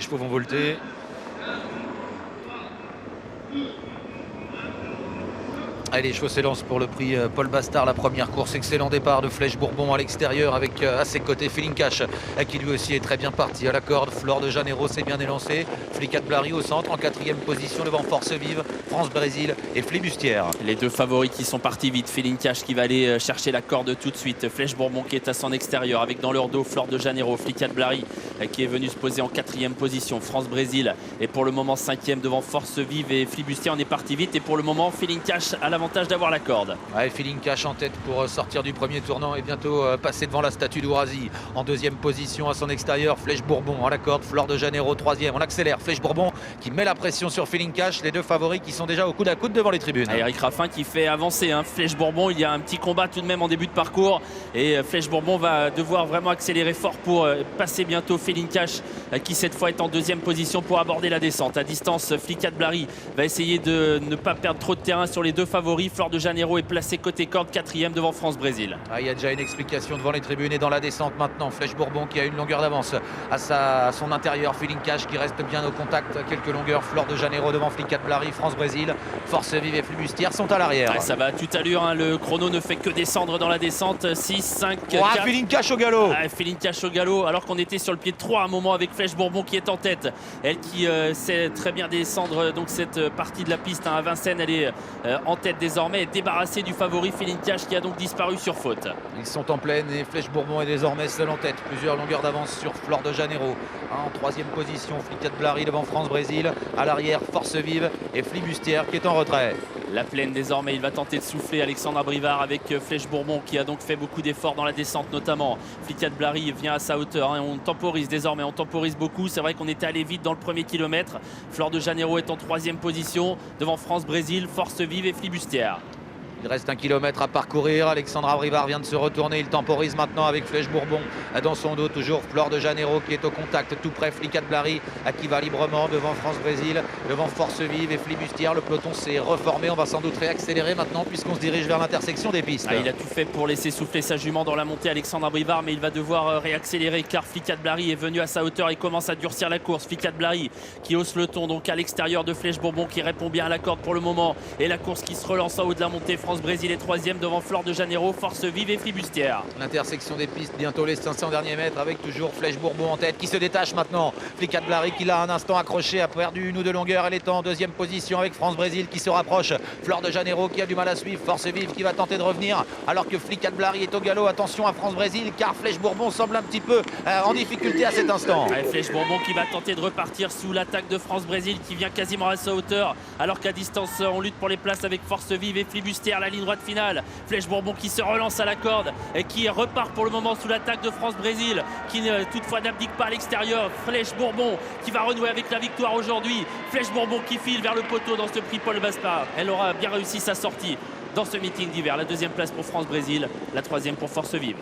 Les chevaux vont volter. Allez, les chevaux s'élancent pour le prix Paul Bastard, la première course. Excellent départ de Flèche Bourbon à l'extérieur avec à ses côtés Feeling Cash qui lui aussi est très bien parti à la corde. Flor de Janeiro s'est bien élancé. Flicat Blary au centre en 4e position devant Force Vive, France Brésil et Flibustière. Les deux favoris qui sont partis vite. Feeling Cash qui va aller chercher la corde tout de suite. Flèche Bourbon qui est à son extérieur avec dans leur dos Flor de Janeiro. Flicat Blary qui est venu se poser en 4e position. France Brésil est pour le moment 5e devant Force Vive et Flibustière. On est parti vite et pour le moment Feeling Cash a l'avantage d'avoir la corde. Ouais, Feeling Cash en tête pour sortir du premier tournant et bientôt passer devant la statue d'Ourasi. En 2e position à son extérieur, Flèche Bourbon à la corde, Flor de Janeiro 3e. On accélère, Flèche Bourbon qui met la pression sur Feeling Cash. Les deux favoris qui sont déjà au coude à coude devant les tribunes. Et Eric Raffin qui fait avancer Flèche Bourbon. Il y a un petit combat tout de même en début de parcours et Flèche Bourbon va devoir vraiment accélérer fort pour passer bientôt Feeling Cash qui cette fois est en 2e position pour aborder la descente. À distance, Flicat Blary va essayer de ne pas perdre trop de terrain sur les deux favoris. Flor de Janeiro est placé côté corde 4e devant France-Brésil. Il y a déjà une explication devant les tribunes et dans la descente maintenant. Flèche Bourbon qui a une longueur d'avance à son intérieur. Feeling Cash qui reste bien au contact à quelques longueurs. Flor de Janeiro devant Flicat Blary, France-Brésil. Force Vive et Flibustière sont à l'arrière. Ça va à toute allure. Le chrono ne fait que descendre dans la descente. 6, 5, 4. Feeling Cash au galop. Feeling Cash au galop alors qu'on était sur le pied de 3 à un moment avec Flèche Bourbon qui est en tête. Elle qui sait très bien descendre donc cette partie de la piste à Vincennes. Elle est en tête désormais, débarrassée du favori Feeling Cash qui a donc disparu sur faute. Ils sont en pleine et Flèche Bourbon est désormais seul en tête. Plusieurs longueurs d'avance sur Flor de Janeiro. En 3e position, Flicat Blary devant France-Brésil. À l'arrière, Force Vive et Flibustière qui est en retrait. La plaine désormais, il va tenter de souffler Alexandre Abrivard avec Flèche Bourbon qui a donc fait beaucoup d'efforts dans la descente notamment. Flicat Blary vient à sa hauteur on temporise désormais, on temporise beaucoup. C'est vrai qu'on était allé vite dans le premier kilomètre. Flor de Janeiro est en 3e position devant France-Brésil, Force Vive et Flibustière. Il reste 1 kilomètre à parcourir. Alexandre Abrivard vient de se retourner. Il temporise maintenant avec Flèche Bourbon. Dans son dos, toujours Flor de Janeiro qui est au contact tout près. Flicat Blary qui va librement devant France-Brésil, devant Force Vive et Flibustière. Le peloton s'est reformé. On va sans doute réaccélérer maintenant puisqu'on se dirige vers l'intersection des pistes. Il a tout fait pour laisser souffler sa jument dans la montée, Alexandre Abrivard, mais il va devoir réaccélérer car Flicat Blary est venu à sa hauteur et commence à durcir la course. Flicat Blary qui hausse le ton donc à l'extérieur de Flèche Bourbon qui répond bien à la corde pour le moment. Et la course qui se relance en haut de la montée. France-Brésil est 3e devant Flor de Janeiro, Force Vive et Flibustière. L'intersection des pistes, bientôt les 500 derniers mètres avec toujours Flèche Bourbon en tête qui se détache maintenant. Flicat Blary qui l'a un instant accroché, a perdu une ou deux longueurs. Elle est en 2e position avec France-Brésil qui se rapproche. Flor de Janeiro qui a du mal à suivre. Force Vive qui va tenter de revenir alors que Flicat Blary est au galop. Attention à France-Brésil car Flèche Bourbon semble un petit peu en difficulté à cet instant. Flèche Bourbon qui va tenter de repartir sous l'attaque de France-Brésil qui vient quasiment à sa hauteur alors qu'à distance on lutte pour les places avec Force Vive et Flibustière. La ligne droite finale. Flèche Bourbon qui se relance à la corde et qui repart pour le moment sous l'attaque de France-Brésil qui toutefois n'abdique pas à l'extérieur. Flèche Bourbon qui va renouer avec la victoire aujourd'hui. Flèche Bourbon qui file vers le poteau dans ce prix Paul Bastard. Elle aura bien réussi sa sortie dans ce meeting d'hiver. La 2e place pour France-Brésil, la 3e pour Force Vive.